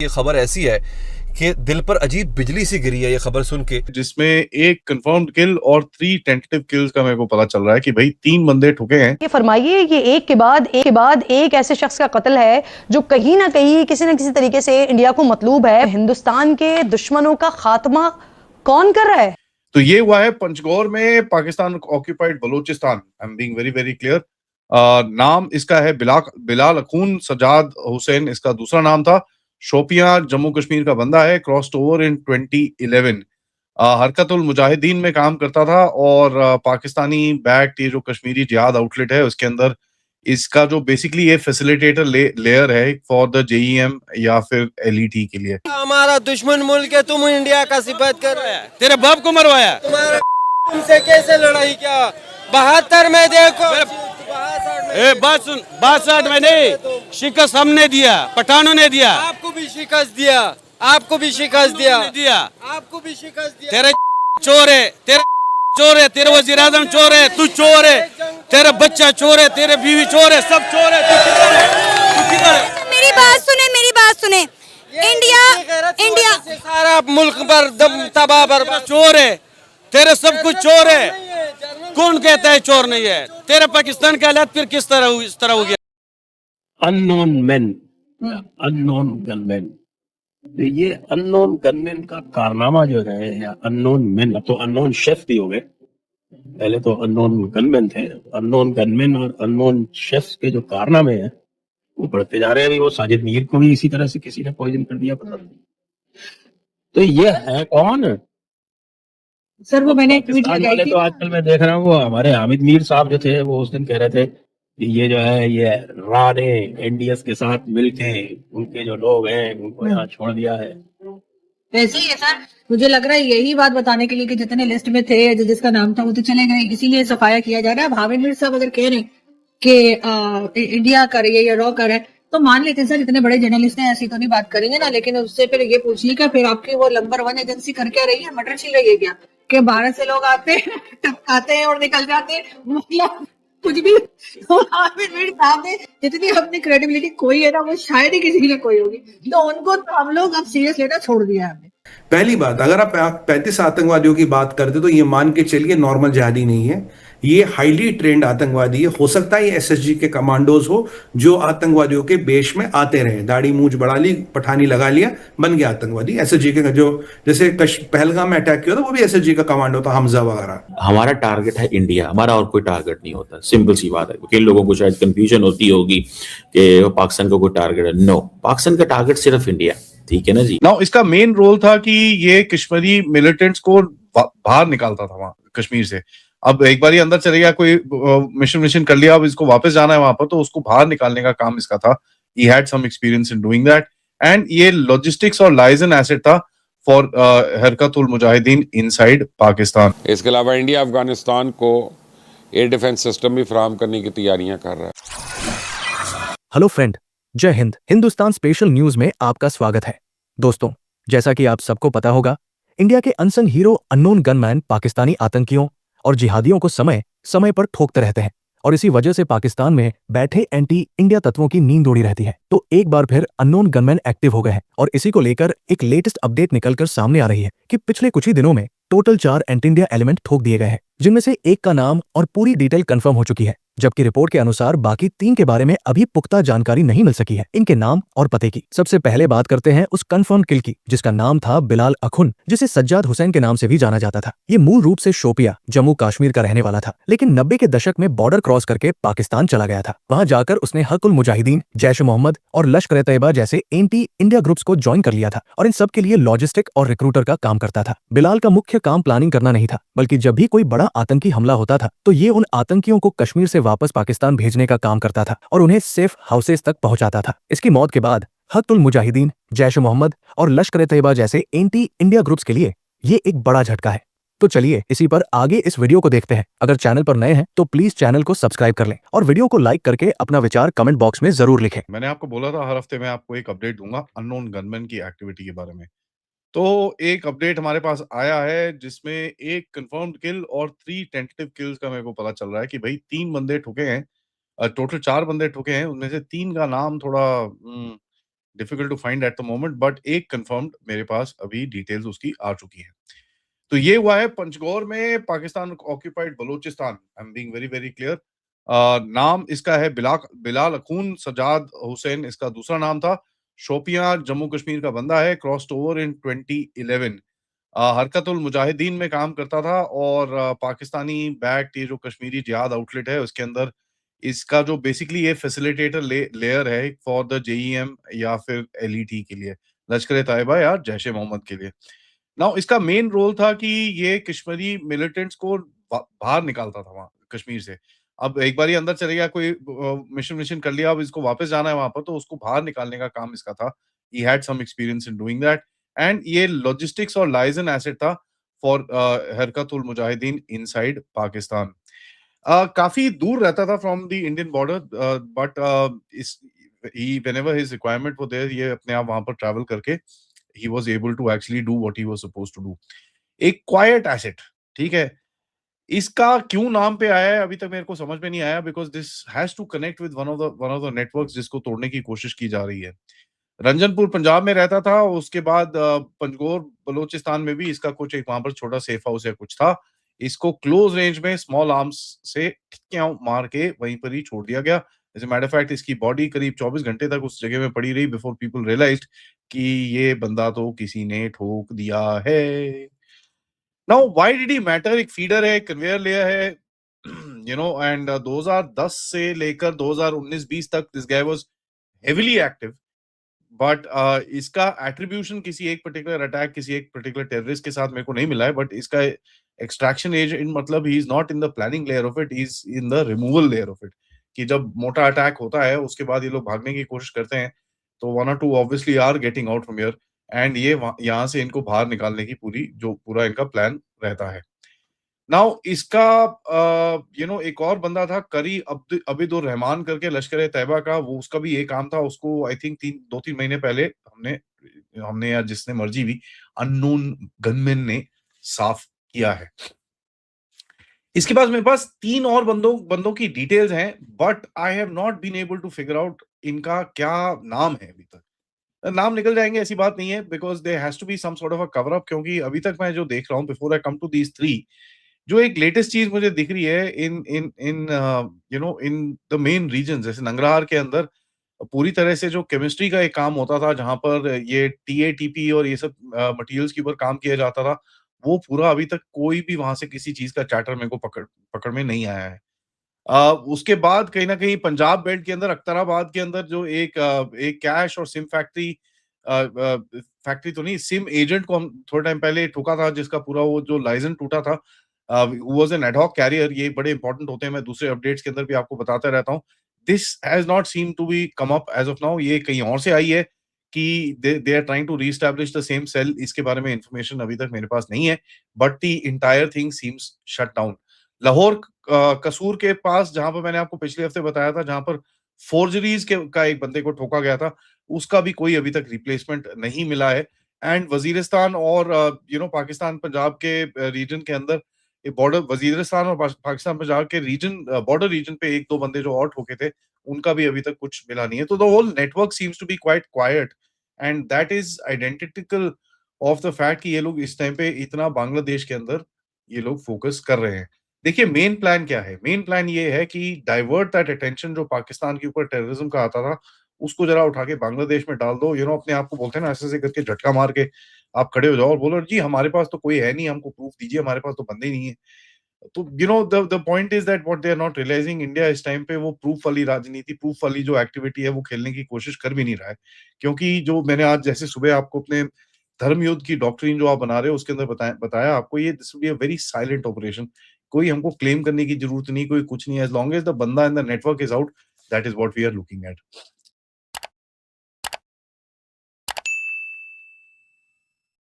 ये खबर ऐसी है कि दिल पर अजीब बिजली सी गिरी है ये खबर सुन के, जिसमें एक कंफर्म्ड किल और 3 टेंटेटिव किल्स का मेरे को पता चल रहा है कि भाई 3 बंदे ठुके हैं। ये फरमाइए, ये एक के बाद एक ऐसे शख्स का कत्ल है जो कहीं ना कहीं किसी न किसी तरीके से इंडिया को मतलूब है। हिंदुस्तान के दुश्मनों का खात्मा कौन कर रहा है? तो ये हुआ है पंचगौर में, Pakistan occupied Balochistan. I am being very very clear. नाम इसका है बिलाल अखून सजाद हुसैन, इसका दूसरा नाम था। शोपियां जम्मू कश्मीर का बंदा है, क्रॉस्ड ओवर इन 2011। हरकतुल मुजाहिदीन में काम करता था और पाकिस्तानी बैक्ड ये जो कश्मीरी जिहाद आउटलेट है उसके अंदर इसका जो बेसिकली ये फैसिलिटेटर लेयर है फॉर द जेईएम या फिर एलईटी के लिए। हमारा दुश्मन मुल्क है, तुम इंडिया का सिफारिश कर रहे हैं। तेरे बाप को मरवाया, तुम्हारा तुमसे कैसे लड़ाई किया? 72 में देखो, 62 में नहीं, शिकस्त हमने दिया, पठानों ने दिया। आपको भी शिकस्त दिया, आपको भी शिकस्त दिया, आपको भी शिकस्त दिया। तेरे चोर है, तेरे वजीर आजम चोर है, तू चोर है, तेरा बच्चा चोर है, तेरे बीवी चोर है, सब चोर है। तू किधर है? मेरी बात सुने। इंडिया सारा मुल्क पर दम तबाह बर्बाद, चोर है, तेरे सब कुछ चोर है। कौन कहता है चोर नहीं है? तेरे पाकिस्तान का हालात फिर किस तरह इस तरह हो गया? Unknown man, unknown gunman. तो ये अननोन गनमैन का कारनामा जो है, या अननोन मैन, अब तो अननोन शेफ भी हो गए। पहले तो अननोन गनमैन थे। अननोन गनमैन और अननोन शेफ्स के जो कारनामे हैं वो बढ़ते जा रहे हैं। अभी वो साजिद मीर को भी इसी तरह से किसी ने पॉइजन कर दिया, पता नहीं। तो ये है कौन? सर वो मैंने ट्वीट पाकिस्तान लगाई वाले थी। तो आजकल मैं देख रहा हूँ, वो हमारे हामिद मीर साहब जो थे वो उस दिन कह रहे थे कि ये जो है ये रा ने एनडीएस के साथ मिलके उनके जो लोग हैं उनको यहाँ छोड़ दिया है। वैसे ही है सर, मुझे लग रहा है यही बात बताने के लिए कि जितने लिस्ट में थे, जिसका नाम था वो तो चले गए, इसीलिए सफाया किया जा रहा है। अब हामिद मीर साहब अगर कह रहे हैं कि इंडिया कर रही है या रॉ कर है तो मान लेते हैं सर, इतने बड़े जर्नलिस्ट हैं, ऐसी तो नहीं बात करेंगे ना। लेकिन उससे फिर ये पूछिए कि फिर आपकी वो नंबर 1 एजेंसी कर क्या रही है? मटर छिल रही है क्या? कि 12 से लोग आते हैं, टपकाते हैं और निकल जाते हैं, मतलब कुछ भी। तो हामिद मीर साहब ने जितनी अपनी क्रेडिबिलिटी कोई है ना, वो शायद ही किसी ने कोई होगी, तो उनको तो हम लोग अब सीरियस लेना छोड़ दिया है हमने। पहली बात, अगर आप 35 आतंकवादियों की बात करते तो ये मान के चलिए नॉर्मल जिहादी नहीं है, ये हाईली ट्रेंड आतंकवादी है। हो सकता है ये एसएसजी के कमांडोज हो जो आतंकवादियों के बेश में आते रहे, दाढ़ी मूंछ बढ़ा ली, पठानी लगा लिया, बन गया आतंकवादी। एसएसजी के जो जैसे पहलगाम में अटैक किया था वो भी एसएसजी का कमांडो था, हमजा वगैरह। हमारा टारगेट है इंडिया, हमारा और कोई टारगेट नहीं होता। सिंपल सी बात है। क्योंकि इन लोगों को शायद कंफ्यूजन होती होगी कि पाकिस्तान का कोई टारगेट है। नो, पाकिस्तान का टारगेट सिर्फ इंडिया। ठीक है ना जी। नाउ इसका मेन रोल था कि ये कश्मीरी मिलिटेंट्स को बाहर निकालता था वहां कश्मीर से। अब एक बार ये अंदर चले गया, कोई मिशन कर लिया, अब इसको वापस जाना है वहां पर, तो उसको बाहर निकालने का काम इसका था। He had some experience in doing that, and ये लॉजिस्टिक्स और लाइजन एसेट था फॉर हरकतुल मुजाहिदीन इनसाइड पाकिस्तान। इसके अलावा इंडिया अफगानिस्तान को एयर डिफेंस सिस्टम भी फराहम करने की तैयारियां कर रहा है। हेलो फ्रेंड, जय हिंद। हिंदुस्तान स्पेशल न्यूज में आपका स्वागत है। दोस्तों, जैसा कि आप सबको पता होगा, इंडिया के unsung hero unknown gunman Pakistani आतंकियों और जिहादियों को समय समय पर ठोकते रहते हैं और इसी वजह से पाकिस्तान में बैठे एंटी इंडिया तत्वों की नींद उड़ी रहती है। तो एक बार फिर अननोन गनमैन एक्टिव हो गए हैं और इसी को लेकर एक लेटेस्ट अपडेट निकलकर सामने आ रही है कि पिछले कुछ ही दिनों में टोटल 4 एंटी इंडिया एलिमेंट ठोक दिए गए हैं, जिनमें से एक का नाम और पूरी डिटेल कंफर्म हो चुकी है, जबकि रिपोर्ट के अनुसार बाकी 3 के बारे में अभी पुख्ता जानकारी नहीं मिल सकी है, इनके नाम और पते की। सबसे पहले बात करते हैं उस कंफर्म किल की, जिसका नाम था बिलाल अखुन, जिसे सज्जाद हुसैन के नाम से भी जाना जाता था। ये मूल रूप से शोपिया जम्मू कश्मीर का रहने वाला था, लेकिन 90 के दशक में बॉर्डर क्रॉस करके पाकिस्तान चला गया था। वहां जाकर उसने हक़ुल मुजाहिदीन, जैश ए मोहम्मद और लश्कर ए तैयबा जैसे एंटी इंडिया ग्रुप्स को ज्वाइन कर लिया था और इन सब के लिए लॉजिस्टिक और रिक्रूटर का काम करता था। बिलाल का मुख्य काम प्लानिंग करना नहीं था, बल्कि जब भी कोई बड़ा आतंकी हमला होता था तो ये उन आतंकियों को कश्मीर से वापस पाकिस्तान भेजने का काम करता था और उन्हें सेफ हाउसेस तक पहुंचाता था। इसकी मौत के बाद हक़ुल मुजाहिदीन, जैश ए मोहम्मद और लश्कर ए तैयबा जैसे एंटी इंडिया ग्रुप्स के लिए ये एक बड़ा झटका है। तो चलिए इसी पर आगे इस वीडियो को देखते हैं। अगर चैनल पर नए हैं तो प्लीज चैनल को सब्सक्राइब कर लें और वीडियो को लाइक करके अपना विचार कमेंट बॉक्स में जरूर लिखें। मैंने आपको बोला था हर हफ्ते मैं आपको एक अपडेट दूंगा अननोन गनमैन की एक्टिविटी के बारे में। तो एक अपडेट हमारे पास आया है जिसमें एक कंफर्म्ड किल और 3 टेंटेटिव किल्स का मेरे को पता चल रहा है कि भाई 3 बंदे ठुके हैं। टोटल 4 बंदे ठुके हैं, उनमें से 3 का नाम थोड़ा difficult to find at the moment, but एक कंफर्म्ड मेरे पास अभी डिटेल्स उसकी आ चुकी है। तो ये हुआ है पंचगौर में Pakistan occupied Balochistan. I am being very very clear. नाम इसका है बिलाल अखून सजाद हुसैन, इसका दूसरा नाम था। शोपियां जम्मू कश्मीर का बंदा है, क्रॉस्ड ओवर इन 2011। हरकतुल मुजाहिदीन में काम करता था और पाकिस्तानी बैक्ड ये जो कश्मीरी जिहाद आउटलेट है उसके अंदर इसका जो बेसिकली ये फैसिलिटेटर लेयर है फॉर द जेईएम या फिर एलईटी के लिए, लश्कर तैयबा या जैश ए मोहम्मद के लिए। नाउ इसका मेन रोल था कि ये कश्मीरी मिलिटेंट्स को बाहर निकालता था वहां कश्मीर से। अब एक बार ही अंदर चले गया, कोई मिशन कर लिया, अब इसको वापस जाना है वहां पर, तो उसको बाहर निकालने का काम इसका था। He had some experience in doing that and ये लॉजिस्टिक्स और लाइजन एसेट था फॉर हरकतुल मुजाहिदीन इनसाइड पाकिस्तान। काफी दूर रहता था from the Indian border, but is he whenever his requirement were there, ये अपने आप वहां पर ट्रैवल करके he was able to actually do what he was supposed to do. एक क्वाइट एसेट, ठीक है। इसका क्यों नाम पे आया है अभी तक मेरे को समझ में नहीं आया, because this has to connect with one of the networks जिसको तोड़ने की कोशिश की जा रही है। रंजनपुर पंजाब में रहता था, उसके बाद पंजगौर बलोचिस्तान में भी इसका कुछ एक वहां पर छोटा सेफ हाउस या कुछ था। इसको क्लोज रेंज में स्मॉल आर्म्स से टिक्कियां मार के वहीं पर ही छोड़ दिया गया। As a matter of fact इसकी बॉडी करीब 24 घंटे तक उस जगह में पड़ी रही बिफोर पीपल रियलाइज्ड कि ये बंदा तो किसी ने ठोक दिया है। Now why did he matter? एक फीडर है, कन्वेयर लेयर है, यू नो, एंड 2010 से लेकर 2019-20 तक this guy was heavily active, but इसका एट्रीब्यूशन किसी एक पर्टिकुलर अटैक, किसी एक पर्टिकुलर टेररिस्ट के साथ मेरे को नहीं मिला है, बट इसका एक्सट्रैक्शन एज इन मतलब he is not in the planning layer of it, he is in the removal layer of it. कि जब मोटा अटैक होता है उसके बाद ये लोग भागने की कोशिश करते हैं, तो 1 or 2 obviously are getting out from here, and ये यहाँ से इनको बाहर निकालने की पूरा इनका प्लान रहता है। नाउ इसका यू नो एक और बंदा था करी अबिदुर रहमान करके, लश्कर तैयबा का, वो उसका भी ये काम था। उसको आई थिंक 2-3 महीने पहले हमने या जिसने मर्जी भी अननोन गनमैन ने साफ किया है। इसके पास मेरे पास 3 और बंदों की डिटेल्स हैं, but I have not been able to figure out इनका क्या नाम है अभी तक। नाम निकल जाएंगे ऐसी बात नहीं है, because there has to be some sort of a cover up, क्योंकि अभी तक मैं जो देख रहा हूं before I come to these 3, जो एक लेटेस्ट चीज मुझे दिख रही है in you know in the main region, जैसे नंगरहार के अंदर पूरी तरह से जो केमिस्ट्री का एक काम होता था, जहां पर ये टीएटीपी और ये सब मटेरियल्स के ऊपर काम किया जाता था, वो पूरा अभी तक कोई भी वहां से किसी चीज का चार्टर मेरे को पकड़ में नहीं आया है। उसके बाद कहीं ना कहीं पंजाब बेल्ट के अंदर अख्तराबाद के अंदर जो एक कैश और सिम फैक्ट्री तो नहीं, सिम एजेंट को हम थोड़े टाइम पहले ठोका था, जिसका पूरा वो जो लाइसेंस टूटा था, वाज एन एडहॉक कैरियर। ये बड़े इंपॉर्टेंट होते हैं, मैं दूसरे अपडेट्स के अंदर भी आपको बताता रहता हूँ। This has not seem to be come up as of now. ये कहीं और से आई है कि they are trying to reestablish the same cell. इसके बारे में इंफॉर्मेशन अभी तक मेरे पास नहीं है, but the entire thing seems shut down. Lahore कसूर के पास, जहां पर मैंने आपको पिछले हफ्ते बताया था, जहां पर फोर्जरीज का एक बंदे को ठोका गया था, उसका भी कोई अभी तक रिप्लेसमेंट नहीं मिला है। एंड वजीरिस्तान और यू नो पाकिस्तान पंजाब के रीजन के अंदर बॉर्डर, वजीरिस्तान और पाकिस्तान पंजाब के रीजन बॉर्डर रीजन पे 1-2 बंदे जो और ठोके थे, उनका भी अभी तक कुछ मिला नहीं है। तो the whole network seems to be quite quite, and that is identical of the fact कि ये लोग इस टाइम पे इतना बांग्लादेश के अंदर ये लोग फोकस कर रहे हैं। देखिए मेन प्लान क्या है? मेन प्लान ये है कि डाइवर्ट दैट अटेंशन जो पाकिस्तान के ऊपर टेररिज्म का आता था, उसको जरा उठा के बांग्लादेश में डाल दो। यू नो अपने आप को बोलते हैं ना, ऐसे करके झटका मार के आप खड़े हो जाओ और बोलो जी हमारे पास तो कोई है नहीं, हमको प्रूफ दीजिए, हमारे पास तो बंदे ही नहीं है। तो you know the point is that what they are not realizing, India इस टाइम पे वो प्रूफ वाली राजनीति, प्रूफ वाली जो एक्टिविटी है वो खेलने की कोशिश कर भी नहीं रहा है। क्योंकि जो मैंने आज जैसे सुबह आपको अपने धर्म युद्ध की डॉक्ट्रिन जो आप बना रहे हो उसके अंदर बताया आपको, ये this will be a very silent operation. कोई हमको क्लेम करने की जरूरत नहीं, कोई कुछ नहीं है। एज लॉन्ग एज द बंदा in the network is out, that is what we are looking eight.